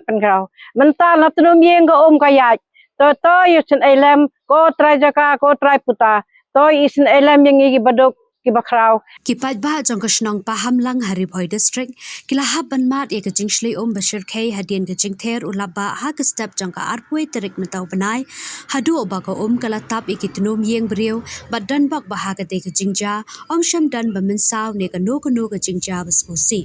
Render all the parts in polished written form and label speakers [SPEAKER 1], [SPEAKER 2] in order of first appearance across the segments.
[SPEAKER 1] pengrau mental na tunum yeng go kayat to yusin elem ko trai jaka ko trai puta to isin elem yang igi badok ki bakrau
[SPEAKER 2] kipat ba jong ka shnong paham lang Haribhoi district kila haban mat e ka jingshlei bashir khay hadien ka jingther ulaba ha ka step jong ka arpui terik mataw banai hadu ba ka kala tap e kitnum yeng briu badan bak ba ha ka de ka jingja ong sham dan ba min saw ne ka no ka jingja baskusi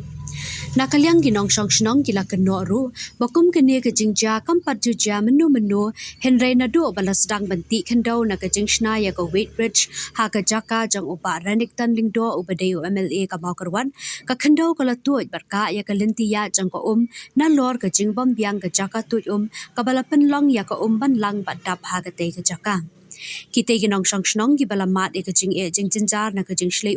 [SPEAKER 2] nakalyang ginong shong shnong kila ka no ru bakum ka ne ka jingja kam pat ju ja menu henrei na do balas dang banti khandau na ka jingshna ya ka weight bridge ha ka jaka jong upa ranik tan lingdo ubadeu MLA ka maukarwan ka khandau kala tuoj barka ya ka lintiya jang ka na lor ka jingbam biang ka jaka tuj ka balapan long ya ka ban lang ba dap ha ka te ka jaka Kita ginong shong shnong gi balamat e ka jing jinjar na ka jing shlei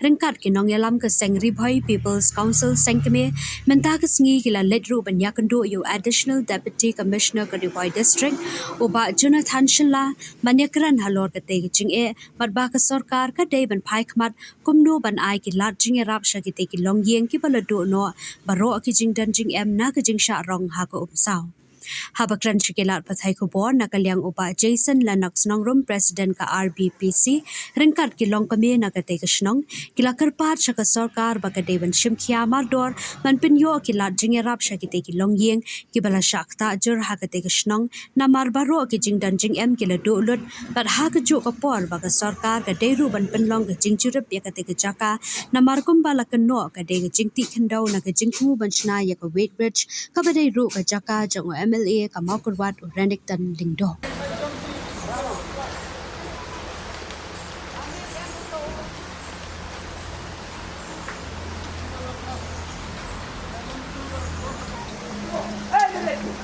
[SPEAKER 2] rengkat ginong yalam ka seng Ribhoi People's Council sengkeme menta ka sngi gila ledru banya kando yo additional deputy commissioner ka Ribhoi district uba Jonathan Shilla manyakran halor ka te jing badba ka sarkar ka dei ban phai khmat kumno ban ai ki lat jing rap sha ki te ki long yeng ki balado no baro ki jing dan jing na ka jing sha rong ha ka saw Habakran Shikilat Pathai Kubor Nakalyang Upa Jason Lennox Nongrum President ka RBPC Ringkat Kilong Kami Nakate Kashnong Kila Karpat Shaka Sarkar Baka Devan Shimkia Mardor Manpinyo Kilat Jingerap Shakite Kilong Yeng Kibala Shakta Jur Hakate Kashnong Namar Baro Kijing Danjing Kila Dulut But Hakajo Kapor Baka Sarkar Ka Deru Ban Penlong Ka Jingjurup Yakate Jaka Namar Kumbala Kano Ka Dega Jingti Kandau Naka Jingku Banshna Yaka Weight Bridge Kabade Ru Ka Jaka Jong MLA ka maukurwat Ranik tan lingdo.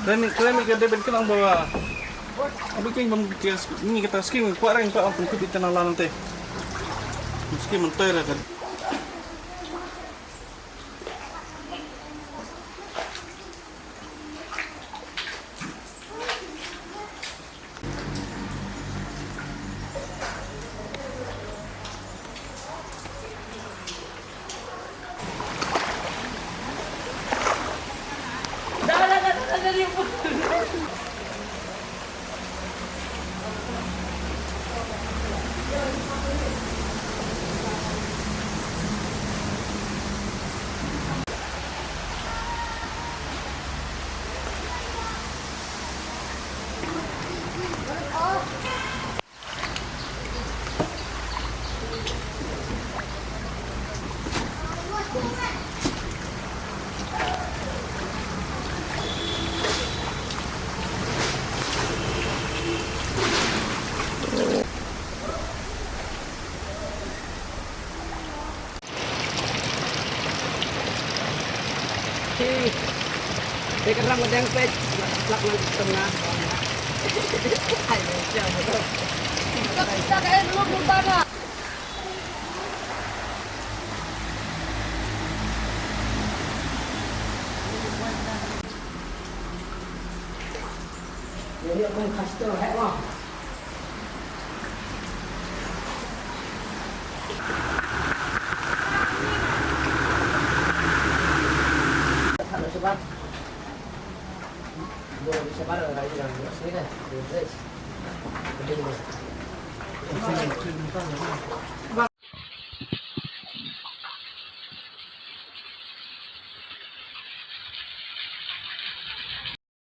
[SPEAKER 3] Kami kada berkelang bahwa bikin memkias ini kita skim kuat orang pak ampun kita nang lanan teh. Meski mentoy lah kan.
[SPEAKER 4] Dia kerang ada yang pet, lak nanti tengah. Kita kayak dulu berbana. Jadi aku kasih tahu, hei mah. Kalau sebab boleh separuh dari yang sini kan, terus.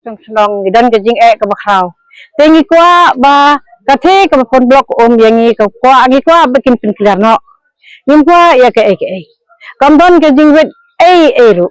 [SPEAKER 1] Shnong gidan ke jing ke bakrau tengi kwa ba kathe ke pon blok yangi ke kwa agi kwa bikin pinklar no nim kwa ya ke kambon ke jing wit ru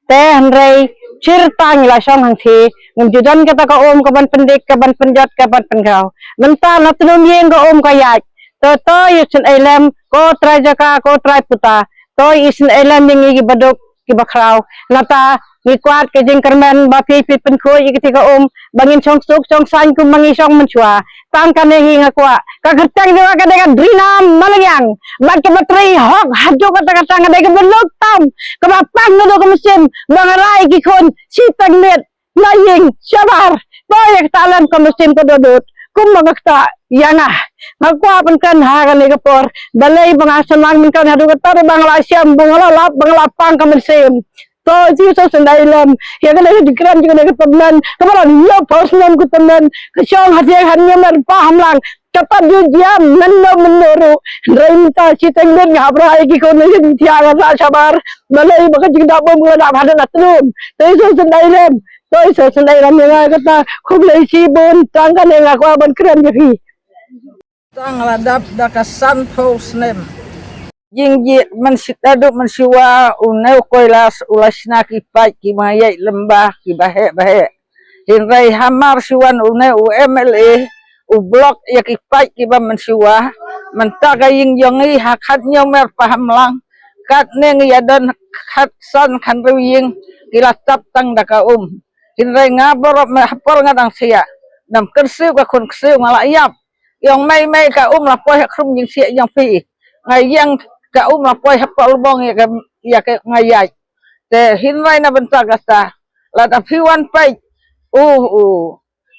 [SPEAKER 1] te hanrei cirtang la shong hang thi ngum judan ke ta ka ke ban pendik ke ban penjat ke ban pengrau mental na tunum yeng ke kayat to yusin elem ko trai jaka ko trai puta to isin elem yang igi badok ki bakrau nata ni kuat ke jing kermen ba pi pen ko igi tika bangin chong suk chong san ku mangi chong menchua tang kan ngi ngakwa ka khatang dewa ka dega drinam malagyang bak ke batri hok hajo ka ta tang dega belok tam ka ba pang no ko musim bangarai ki kon sitang net laying sabar bayak talan ko musim ko dodot kum magakta yana ngakwa kan ha kan ega por balai bangasan lang min kan hadu ka tar bangla siam bangla lap bangla pang ka musim to si so sendai lam ya kan ada dikran juga ada teman kemarin ya personal ku teman ke syong hati hanya mer paham lang kapan dia diam nando menuru reinta si tenggen ngabra iki ko ni tiaga sa sabar malai baka jingda bom ngada hada natlum to so sendai lam yang kata khub lai si bon tangkan yang aku aban keren jadi
[SPEAKER 5] tang ladap dakasan posnem jingji mensidaduk mensiwa uneu koilas ulasna ki pai ki mayai lembah ki bahe hinrai hamar siwan uneu MLA u blok ya ki pai ki ba mensiwa mentaga yingyongi hakat nyomer paham lang kat neng yadon khat san kan ruying kilatap tang daka hinrai ngabor hapor ngadang sia nam kersiu ka kun kersiu ngalayap yang mai ka lapoi khrum jing sia yang pi ngai yang ka lapoi hapol bong ya ka ngayai te hinrai na benta gasta la da piwan pai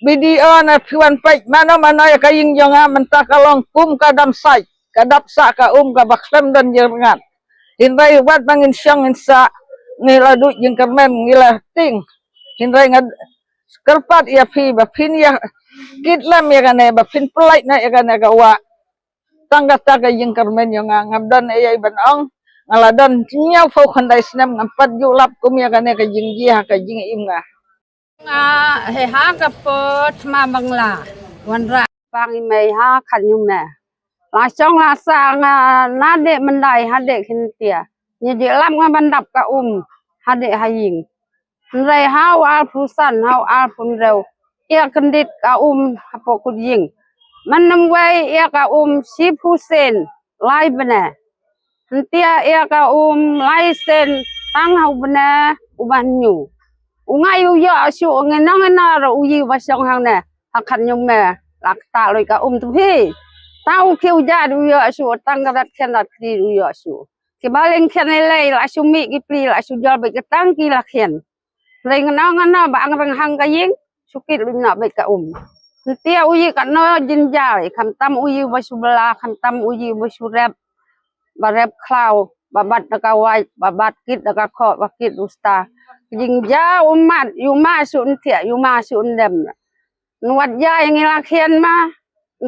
[SPEAKER 5] video na piwan pai mana ya ka ying jonga menta kalong kadam sai kadap sa ka ka baklem dan jengat hinrai wat bangin syang insa ngila du jing kermen ngila ting hinrai ngad kerpat ya pi ba pin ya kitlam ya kan ba pin pelait na ya kan ga wa tangga taga yang kermen yang ngabdan ayai banong ngaladan nyau fau khandai snam ngampat julap kum ya kan ka jing dia ka jing imga
[SPEAKER 6] he ha ka pot ma bangla wanra pangi mai ha khan yum na la chong la sang na de mandai ha de khin tia ni de lam nga bandap ka ha de ha ying rai ha wa phusan ha al pun reu ia kendit ka hapo ku ying manam wai ia ka si phusen lai bana tia ia ka lai sen tang hau bana uban nyu ungai yu ya su ngenang na ro yi wa song hang na hakhan nyum me lak ta loi ka tu hi tau khiu ja du ya su tang rat khen rat kri du ya su ki baleng khen lai la su mi ki pri la su jol be ka tang ki la khen lai ngenang ba ang rang hang ka ying sukit lu na be ka tia uyi ka no jinjal kham tam uyi wa su bla kham tam uyi wa su rap ba rap cloud ba bat ka wai ba bat kit ka kho ba kit usta jinja umat yuma sun tia yuma sun dem nuat ja yang ila khian ma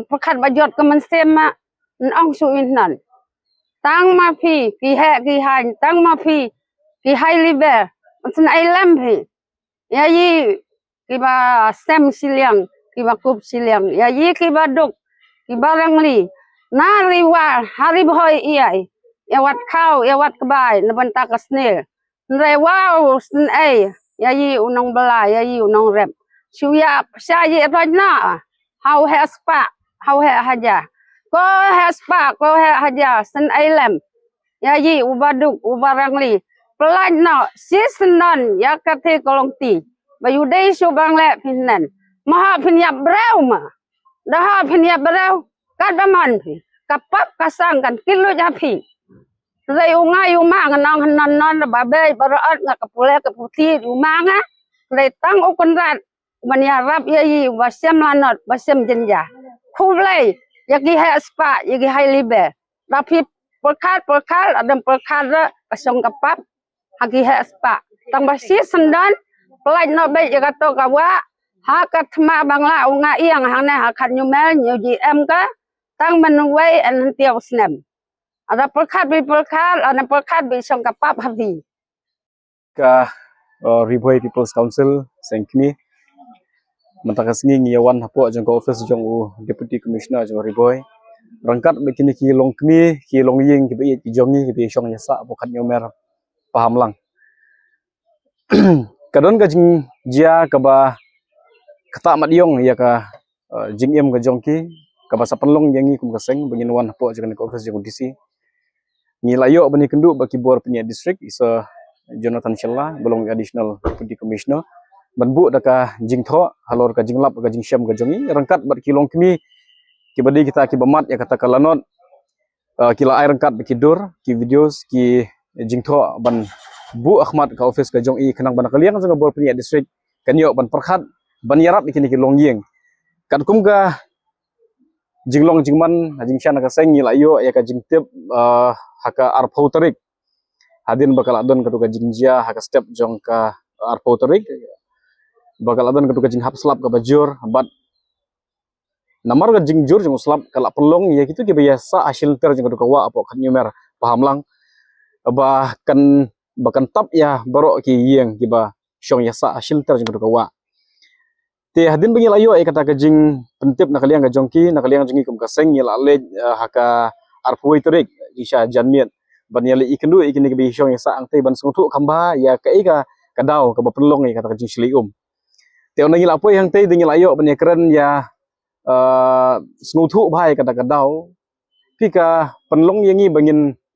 [SPEAKER 6] pakhat bajot ka man sem ma ong su in nan tang ma phi ki han tang ma phi ki hai liber sun ai lam phi ya yi ki ba sem siliang ki ba kup siliang ya yi ki ba duk ki barang li na riwa hari boy iai ya wat khau ya wat kebai na banta ka snel nrai wow sn ai ya yi unong bala ya yi unong rep suya sha yi rajna how has pa how haja ko has pa ko haja sn ai lem ya yi ubaduk ubarang li pelan no sisnan ya kathe kolong ti bayu dei su bang le pinan maha pinya brau ma daha pinya brau kadaman pi kapap kasang kan kilo ja pi rai ungai uma nganong hanon ba be baraat nga kapule kaputi uma nga rai tang ukon rat banya rap ya yi wasem lanot wasem jenja khulai yagi hai spa yagi hai libe tapi perkat adam perkat kasong kapap hagi hai spa tang basi sendan pelaj no be jaga to kawa ha katma bangla unga iang hang na hakan nyumel nyuji em ka tang manuwai an tiaw snem ada perkat ada perkat bi song kapap habi
[SPEAKER 3] ka Riboy People's Council sengkini mentakas ngi ngiawan hapo jong ka office jong deputy commissioner jong Riboy rangkat bekini ki long kmi ki long ying ki be ki jongi ki be song yasa pokat nyomer paham lang kadon ka jing jia ka ba kata madiong ya ka jing em ka jongki ka ba sapenlong yangi kum kaseng bengin wan hapo jong ka office jong DC ngilayo bani kendu baki bor punya district isa Jonathan Shella belum additional deputy commissioner banbu daka jingtho halor ka jinglap ka jingsyam ka jongi rangkat bat kilong kmi kibadi kita ki bamat ya kata kalanot kila air rangkat bikidur ki videos ki jingtho ban bu Ahmad ka office ka jongi kenang ban kaliang jong bor punya district kanyo ban perkhat ban yarap ikini ki longyeng kan kum ka jinglong jingman jingsyan ka seng ngilayo ya ka jingtip haka arpau tarik hadin bakal adon katu ka jingjia haka step jong ka arpo terik bakal adon katu ka jing hap slap ka bajur bat namar ka jingjur jong slap kala pelong ya gitu ki biasa asil ter jong katu ka wa apo kan nyumer paham lang bahkan tap ya baro ki yeng ki ba syong ya sa asil ter jong katu ka wa te hadin bengil ayo kata ka jing pentip nakaliang ka jongki nakaliang jongi kum ka seng yela le haka arpo terik isha janmiet ban yali ikendu ikini ke bisyong ya sa angte ban sungutu kamba ya kai ka kadau ka bapelong ya kata jing slium te onang ila apo yang te dingil ayo ban ya keren ya sungutu bahai kata kadau pika penlong yangi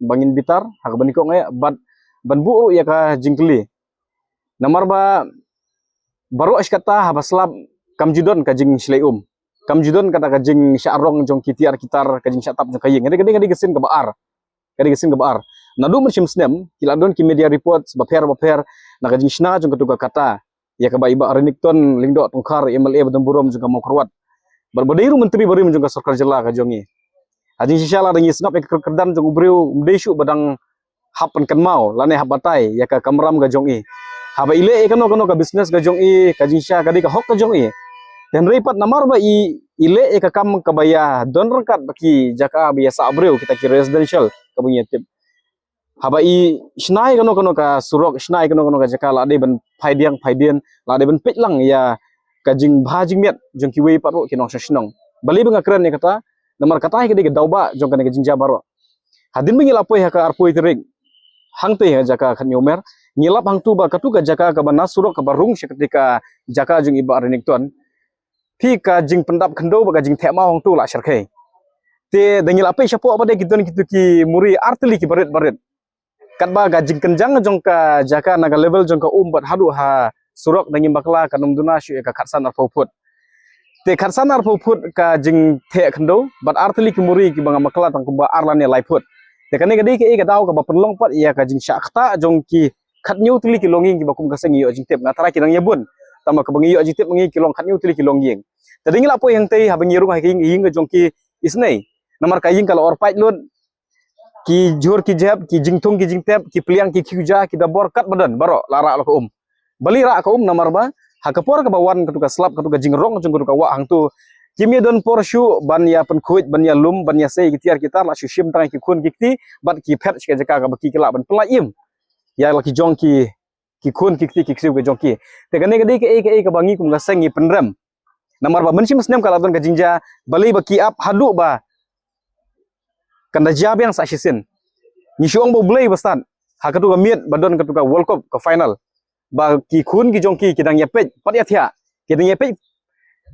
[SPEAKER 3] bangin bitar hak ban ko ngai ban bu ya ka jingkli namar ba baru kata habaslab kamjudon ka jing slium kamjudon kata ka jing syarong jong kitiar kitar ka jing syatap jong kayeng ngade gesin ka baar kadi gesin gabar nadu mersim snem kiladon ki media report baper naga jinsna jung ketuga kata ya ka baiba renikton lingdo tungkar MLA badamburom juga mau kerwat berbadairu menteri bari juga sarkar jela ka jongi ajin sisala dangi snap ek kerdan jung ubreu mdesu badang hapen kan mau lane habatai ya ka kamram ga jongi haba ile ekano ka business ga jongi ka jinsha kadi ka hok ka jongi dan repat namar ba ile ka kam ka baya don rangkat baki jaka biasa abreu kita ki residential kabunya tip haba snai kano ka surok snai kano ka jaka lade ban phaidian lade ban petlang ya kajing bhajing miat jong ki wei paro ki nong shnong bali banga keren ya kata namar kata ke dauba jong ka jing jabaro hadin bingil apoi ha ka arpoi terik hangte ya jaka kan yomer ngilap hangtu ba katu ka jaka ka banas surok ka barung ketika jaka jong iba renikton pi ka jing pendap khendo ba ka jing thema hangtu la sharkhe te dengil apa siapa apa deh gitu ki muri artili ki baret katba gajing kenjang jong ka jaka naga level jong ka bat hadu ha surok dengin bakla kanum duna syu ka khatsan ar phoput te khatsan ar phoput ka jing the khendo bat artili ki muri ki banga makla tang ba arlane laiput te kane gadi ki ga daw ka ba penlong pat ya ka jing syakta jong ki khatnyu tili ki longing ki bakum ka sengi yo jing tep ngatara ki nang yabun tama ka bangi yo jing tep ngi ki long khatnyu tili ki longing te dengil apa yang tei ha bangi rung ha ki hing jong ki isnei namar kaying kalau orpait lun ki jur ki jeb ki jingtung ki jingtep ki pliang ki khuja ki dabor kat badan baro lara lo ko bali ra ko namar ba hakapor ka bawan katuka slap katuka jingrong jung katuka wa hangtu kimi don porshu ban ya pen khuit ban ya lum ban ya sei ki tiar kita la shim tang ki khun ki bat ki phet ka jaka ka baki kala ban pelaim ya la ki jong ki khun ki siu ka jong ki te gane gadi ke ka bangi kum ga sengi penrem namar ba mensim snem kala don ka jingja bali ba ki up hadu ba kanda jab yang saksisin ni syong bo blay bastan ha katu ka miet badon katu ka world cup ka final ba ki khun ki jongki kidang yapet pat ya thia kidang yapet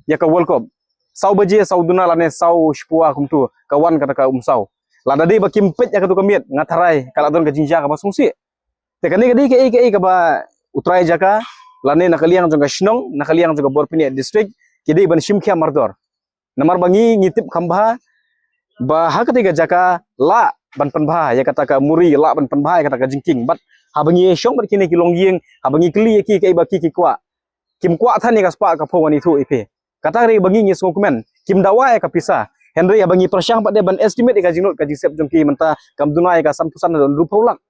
[SPEAKER 3] ya ka world cup sau baje sau duna lane sau shpua kumtu kawan kata ka umsau lada de ba kimpet ya katu ka miet ngatharai kala don ka jinja ka basungsi te kani gadi ke ka ba utrai jaka lane nakaliang jong ka shnong nakaliang jong ka borpini district kidi ban shimkhia mardor namar bangi ngitip khamba ba ha ketiga jaka la ban penbha ya kata ka muri la ban penbha ya kata ka jingking bat ha bangi syong bat kini kilong yeng ha bangi kli ki kai ba ki kwa kim kwa than ni ka spa ka phowani thu ipe kata ri bangi ngi sungkumen kim dawa ya ka pisa henry ya bangi persyang bat de ban estimate ka jinut ka jisep jongki menta kam dunai ka sanpusan don rupaulak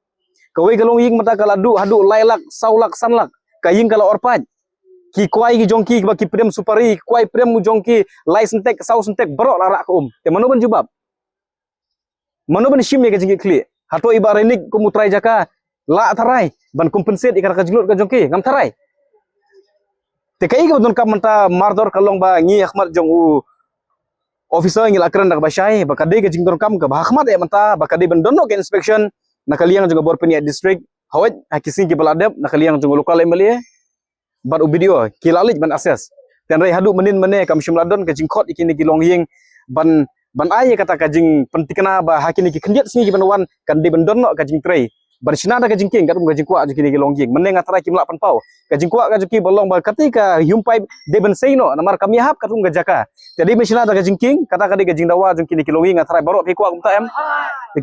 [SPEAKER 3] kawai kalong yeng mata kala du hadu lailak saulak sanlak kaying kala orpaj ki kwai ki jongki ba ki prem supari kwai prem mu jongki lai sentek sau sentek berok lara ka te mano ban jubab mano ban shim ya ka jingi kli hato iba renik ko mutrai jaka la tharai ban compensate ikar ka jinut ka jongki ngam tharai te kai ka don kam menta mardor kalong ba ngi ahmad jong u officer ngi lakran dak ba syai ba kade ka jingdor kam ka ba ahmad ya menta ba kade ban donno ke inspection nakaliang jong borpeni district hawat hakising ki baladep nakaliang jong lokal MLA bar ubidio kilalit ban akses ten rai hadu menin mene kam shimladon ka jingkhot ikini ki longyeng ban ai kata ka jing pentikna ba hakini ki khendiat singi ban wan kan de ban donno ka jing trei bar sinada ka jingking ka jing kwa jikini ki longyeng mene ngatara ki mla pan pau ka jing kwa ka jiki bolong ba katika humpai de ban seino namar kam yahap ka tung ga jaka jadi mesinada ka jingking kata ka de ka jing dawa jingkini ki longyeng ngatara barok ki kwa umta em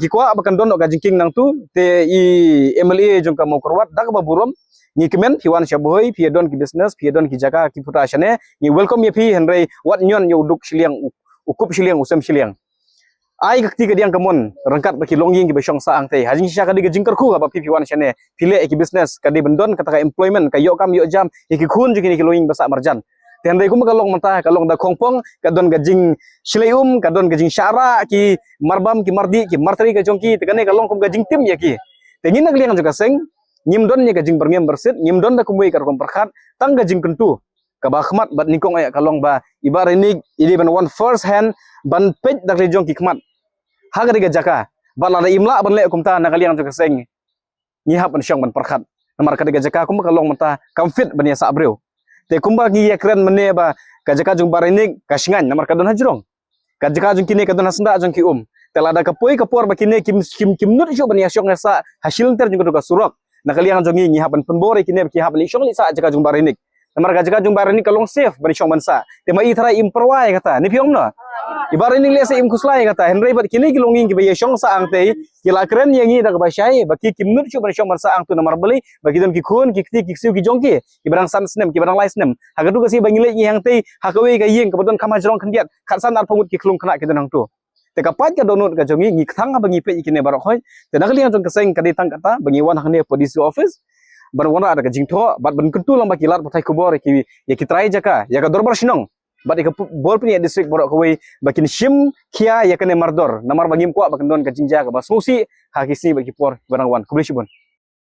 [SPEAKER 3] ki kwa bakan donno ka jingking nang tu te i MLA jong ka mau korwat dak ba burom ni kemen piwan syaboy pi don ki business pi don ki jaka ki puta shane ni welcome ye pi henry wat nyon yo duk shiliang ukup shiliang usem shiliang ai ka ti ka diang kamon rangkat baki longying ki besong sa ang te hajing sya ka di jingkar khu ba PP1 chane pile ki business ka di bendon kata ka employment ka yo kam yo jam ki khun ju ki longying basa marjan tendai kum ka long mata ka long da khongpong ka don ga jing shleum ka don ga jing syara ki marbam ki mardi ki martri ka jongki tegane ka long kum ga jing tim ya ki tengin nak liang juga seng nyimdon nya ka jing berngem bersit nyimdon da kumui ka kom perkhat tang ga jing kentu ka ba khmat bat nikong ay kalong ba ibar ini ban one first hand ban pej dak le jong ki khmat haga diga jaka bala da imla ban le kumta na kaliang juga seng ngihap ban syong ban perkhat namar ka diga jaka kum ka long mata kam fit ban ya sa abreu te kumba gi ya kren mene ba ka jaka jong barinik ka singan namar ka don hajrong ka jaka jong kini ka don hasenda jong ki telada ka poi ka por ba kini kim nut jo ban ya syong sa hasil ter jong ka surok na kaliang jong ngihap ban penbore kini ki hap li syong li sa jaka jong barinik namar ka jaka jong barinik ka long safe ban syong ban sa te mai thara imperwai kata ni piong no ibarat ini lihat im kuslai kata Henry bat kini kilonging ki bayashong sa angte kila keren yang ini dak basyai baki kimnut chu ban syong ban sa angtu namar beli bagi don ki khun ki kti ki siu ki jongki ki barang san snem ki barang lai snem hagadu ka si bangile ni hang te hakawe ka yeng kabadon kama jrong khandiat khatsan ar pamut ki klung khana ki don hangtu te ka pat ka donut ka jongi ngi thang bangi pe ikine barok hoy te nakali ang jong ka seng ka ditang kata bangi wan hangne polisi office barwana ada ka jingtho bat ban kentu lang baki lar patai kubor ki ya ki trai jaka ya ka dorbar sinong bat ika bol punya district borok kawai bakin shim kia ya kene mardor namar bangim kwa bakin don ka jingja ka basmusi hakisi baki por barang wan kubli shibon